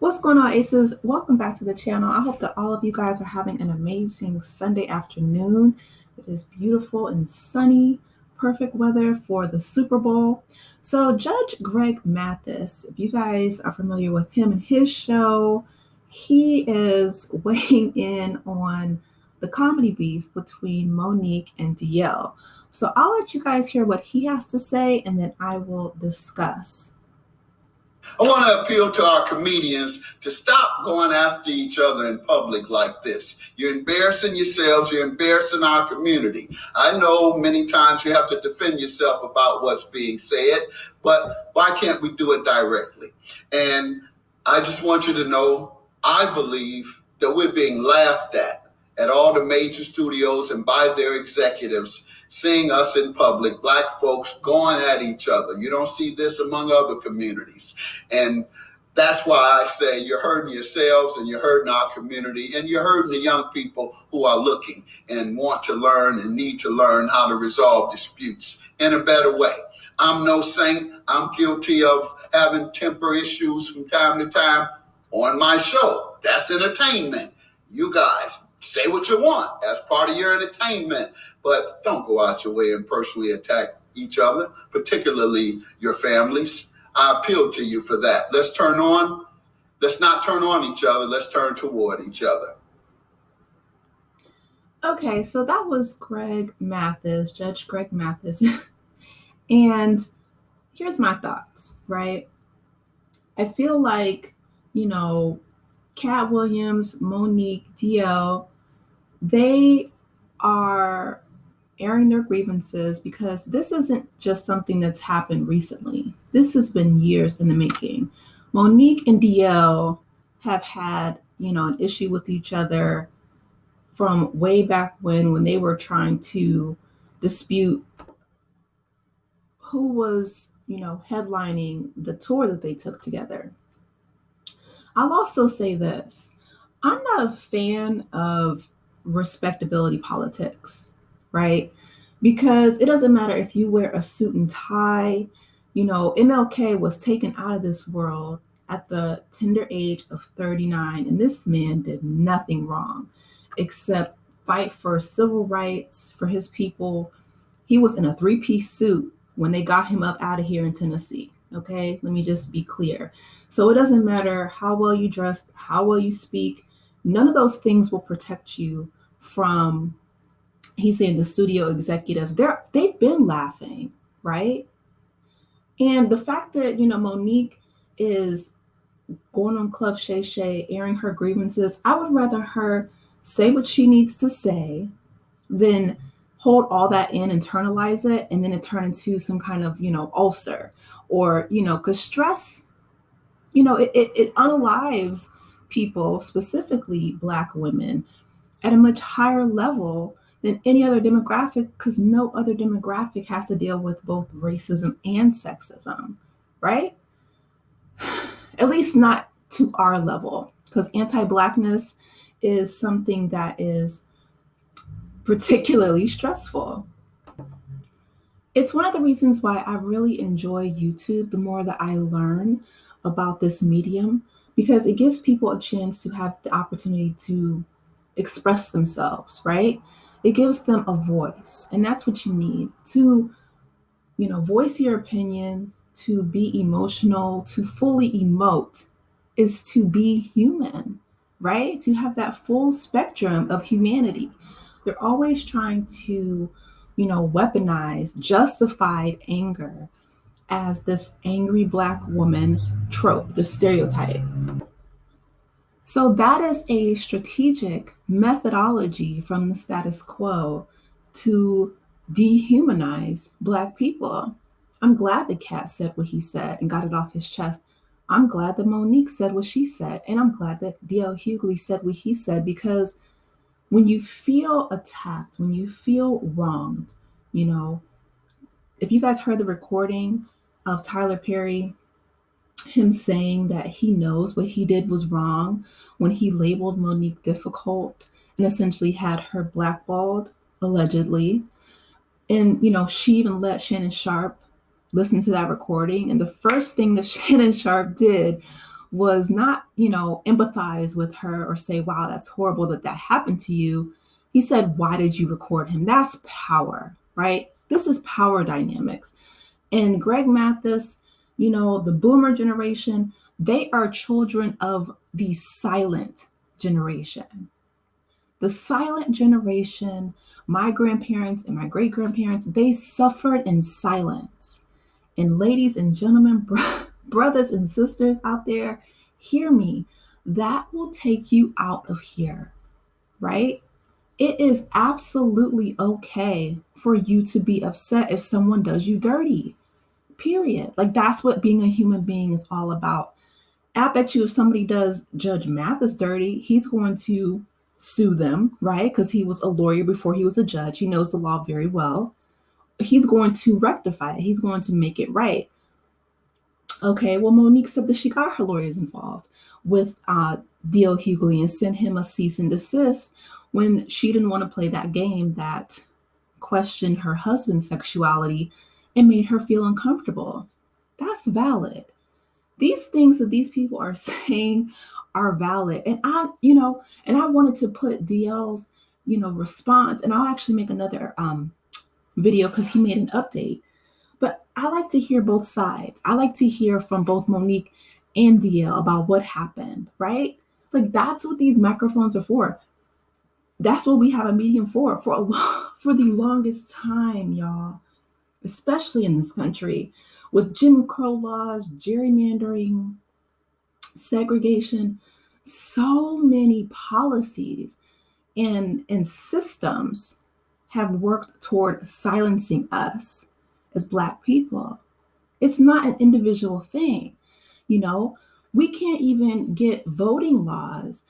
What's going on, Aces? Welcome back to the channel. I hope that all of you guys are having an amazing Sunday afternoon. It is beautiful and sunny, perfect weather for the Super Bowl. So Judge Greg Mathis, if you guys are familiar with him and his show, he is weighing in on the comedy beef between Monique and DL. So I'll let you guys hear what he has to say, and then I will discuss. I want to appeal to our comedians to stop going after each other in public like this. You're embarrassing yourselves. You're embarrassing our community. I know many times you have to defend yourself about what's being said, but why can't we do it directly? And I just want you to know, I believe that we're being laughed at all the major studios and by their executives, seeing us in public, Black folks going at each other. You don't see this among other communities. And that's why I say you're hurting yourselves and you're hurting our community and you're hurting the young people who are looking and want to learn and need to learn how to resolve disputes in a better way. I'm no saint. I'm guilty of having temper issues from time to time on my show. That's entertainment. You guys say what you want. That's part of your entertainment. But don't go out your way and personally attack each other, particularly your families. I appeal to you for that. Let's not turn on each other. Let's turn toward each other. Okay, so that was Greg Mathis, Judge Greg Mathis. And here's my thoughts, right? I feel like, Cat Williams, Monique, DL, they are airing their grievances because this isn't just something that's happened recently. This has been years in the making. Monique and DL have had, an issue with each other from way back when they were trying to dispute who was, headlining the tour that they took together. I'll also say this. I'm not a fan of respectability politics, right? Because it doesn't matter if you wear a suit and tie. MLK was taken out of this world at the tender age of 39, and this man did nothing wrong except fight for civil rights for his people. He was in a three-piece suit when they got him up out of here in Tennessee. Okay, let me just be clear. So it doesn't matter how well you dress, how well you speak. None of those things will protect you from, he's saying, the studio executives. They've been laughing, right? And the fact that, Monique is going on Club Shay Shay, airing her grievances, I would rather her say what she needs to say than hold all that in, internalize it, and then it turn into some kind of, ulcer or, because stress, it unalives people, specifically Black women, at a much higher level than any other demographic, because no other demographic has to deal with both racism and sexism, right? At least not to our level, because anti-Blackness is something that is particularly stressful. It's one of the reasons why I really enjoy YouTube the more that I learn about this medium, because it gives people a chance to have the opportunity to express themselves, right? It gives them a voice, and that's what you need to, voice your opinion, to be emotional, to fully emote is to be human, right? To have that full spectrum of humanity. They're always trying to, weaponize justified anger as this angry Black woman trope, the stereotype. So that is a strategic methodology from the status quo to dehumanize Black people. I'm glad that Cat said what he said and got it off his chest. I'm glad that Monique said what she said. And I'm glad that D.L. Hughley said what he said, because when you feel attacked, when you feel wronged, if you guys heard the recording of Tyler Perry, him saying that he knows what he did was wrong when he labeled Monique difficult and essentially had her blackballed, allegedly. And, she even let Shannon Sharp listen to that recording. And the first thing that Shannon Sharp did was not, empathize with her or say, wow, that's horrible that that happened to you. He said, why did you record him? That's power, right? This is power dynamics. And Greg Mathis, the boomer generation, they are children of the silent generation. The silent generation, my grandparents and my great grandparents, they suffered in silence. And ladies and gentlemen, brothers and sisters out there, hear me. That will take you out of here, right? It is absolutely okay for you to be upset if someone does you dirty, period. Like, that's what being a human being is all about. I bet you if somebody does Judge Mathis dirty, he's going to sue them, right? Because he was a lawyer before he was a judge. He knows the law very well. He's going to rectify it. He's going to make it right. Okay, well, Monique said that she got her lawyers involved with D.L. Hughley and sent him a cease and desist when she didn't want to play that game that questioned her husband's sexuality and made her feel uncomfortable. That's valid. These things that these people are saying are valid. And I wanted to put DL's, response, and I'll actually make another video because he made an update. But I like to hear both sides. I like to hear from both Monique and DL about what happened, right? Like, that's what these microphones are for. That's what we have a medium for for the longest time, y'all, especially in this country with Jim Crow laws, gerrymandering, segregation, so many policies and systems have worked toward silencing us as Black people. It's not an individual thing. We can't even get voting laws,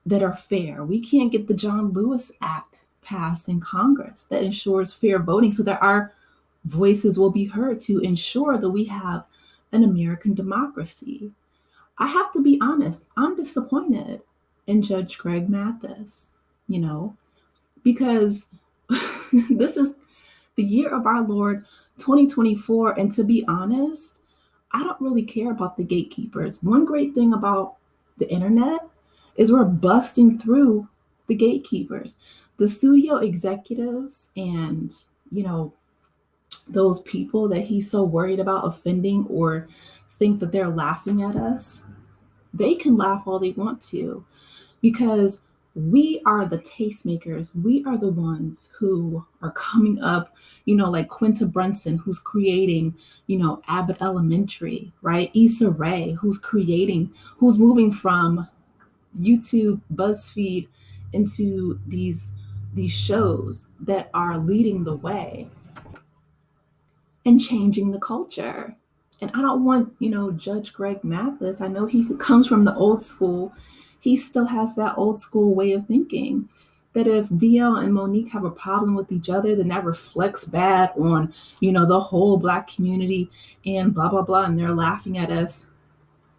that are fair. We can't get the John Lewis Act passed in Congress that ensures fair voting so that our voices will be heard to ensure that we have an American democracy. I have to be honest, I'm disappointed in Judge Greg Mathis, because this is the year of our Lord 2024. And to be honest, I don't really care about the gatekeepers. One great thing about the internet is we're busting through the gatekeepers, the studio executives, and, those people that he's so worried about offending or think that they're laughing at us. They can laugh all they want to because we are the tastemakers. We are the ones who are coming up, like Quinta Brunson, who's creating, Abbott Elementary, right? Issa Rae, who's moving from YouTube, BuzzFeed into these shows that are leading the way and changing the culture. And I don't want, Judge Greg Mathis, I know he comes from the old school. He still has that old school way of thinking that if DL and Monique have a problem with each other, then that reflects bad on, the whole Black community and blah, blah, blah. And they're laughing at us.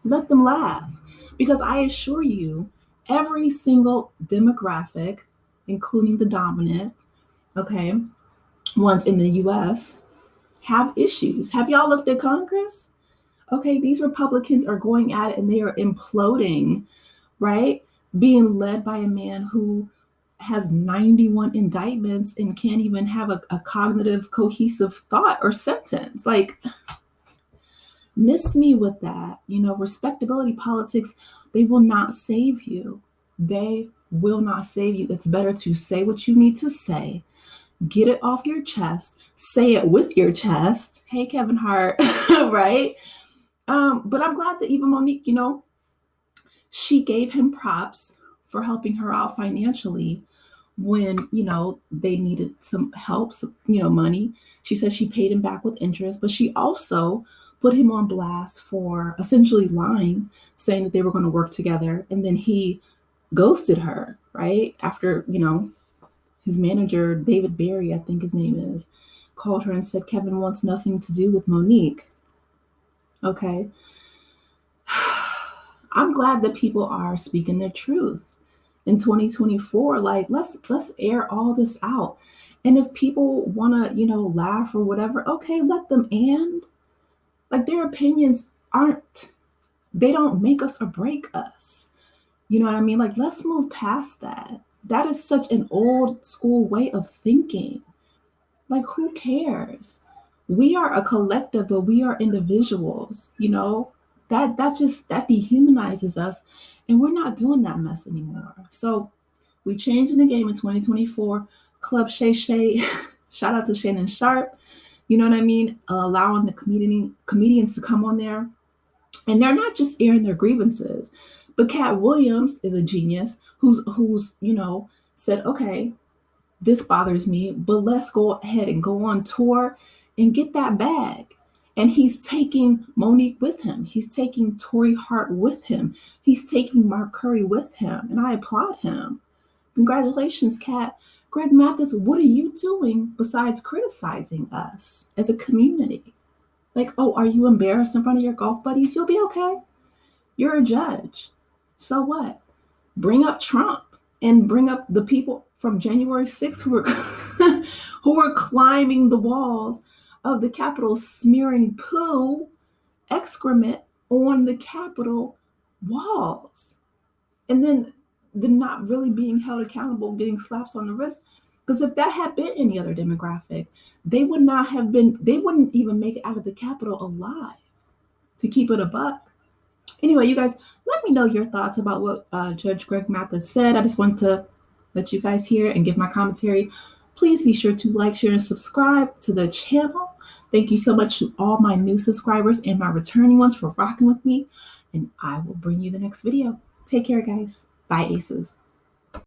Let them laugh. Because I assure you, every single demographic, including the dominant, ones in the US, have issues. Have y'all looked at Congress? Okay, these Republicans are going at it and they are imploding, right? Being led by a man who has 91 indictments and can't even have a cognitive, cohesive thought or sentence. Like, miss me with that. Respectability politics, they will not save you. They will not save you. It's better to say what you need to say, get it off your chest, say it with your chest. Hey, Kevin Hart, right? But I'm glad that even Monique, she gave him props for helping her out financially when, they needed some help, money. She said she paid him back with interest, but she also put him on blast for essentially lying, saying that they were going to work together. And then he ghosted her, right? After, his manager, David Berry, I think his name is, called her and said, Kevin wants nothing to do with Monique. Okay. I'm glad that people are speaking their truth in 2024. Like, let's air all this out. And if people want to, laugh or whatever, okay, let them. And like, their opinions aren't They don't make us or break us. You know what I mean? Like, let's move past that. That is such an old school way of thinking. Like, who cares? We are a collective, but we are individuals, you know? That dehumanizes us, and we're not doing that mess anymore. So we changed in the game in 2024. Club Shay Shay, shout out to Shannon Sharp. You know what I mean? Allowing the comedians to come on there. And they're not just airing their grievances, but Cat Williams is a genius who's said, okay, this bothers me, but let's go ahead and go on tour and get that bag. And he's taking Monique with him. He's taking Tori Hart with him. He's taking Mark Curry with him. And I applaud him. Congratulations, Cat. Greg Mathis, what are you doing besides criticizing us as a community? Like, oh, are you embarrassed in front of your golf buddies? You'll be okay. You're a judge. So what? Bring up Trump and bring up the people from January 6th who were who were climbing the walls of the Capitol, smearing poo, excrement on the Capitol walls. And then not really being held accountable, getting slaps on the wrist. Because if that had been any other demographic, they wouldn't even make it out of the Capitol alive, to keep it a buck. Anyway, you guys, let me know your thoughts about what Judge Greg Mathis said. I just want to let you guys hear and give my commentary. Please be sure to like, share, and subscribe to the channel. Thank you so much to all my new subscribers and my returning ones for rocking with me. And I will bring you the next video. Take care, guys. Bye, Aces.